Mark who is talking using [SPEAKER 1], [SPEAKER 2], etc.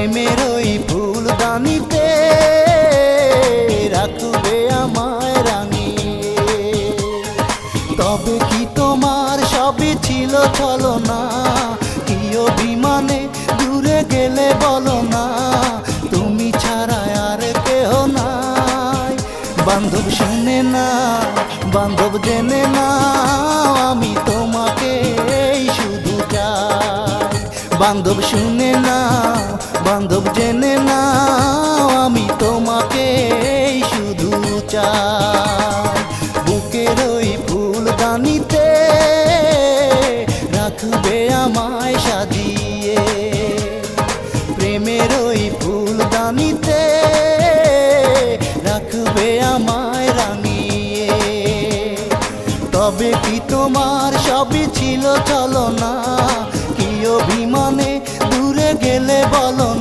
[SPEAKER 1] প্রেমের ওই ফুলদানিতে রাখবে আমায় রাঙিয়ে। তবে কি তোমার সবই ছিল ছলনা, কি অভিমানে দূরে গেলে বলো না, তুমি ছাড়া আর কেহ নাই। বান্ধব শুনে না, বান্ধব জেনে না, আমি তোমাকে শুধু চাই। বান্ধব শুনে না, বান্ধব জেনে না, আমি তোমাকে শুধু চাই। বুকের ওই ফুলদানিতে রাখবে আমায় সাজিয়ে, প্রেমের ওই ফুলদানিতে রাখবে আমায় রাঙিয়ে। তবে কি তোমার সবই ছিল ছলনা, কি অভিমানে দূরে গেলে বলো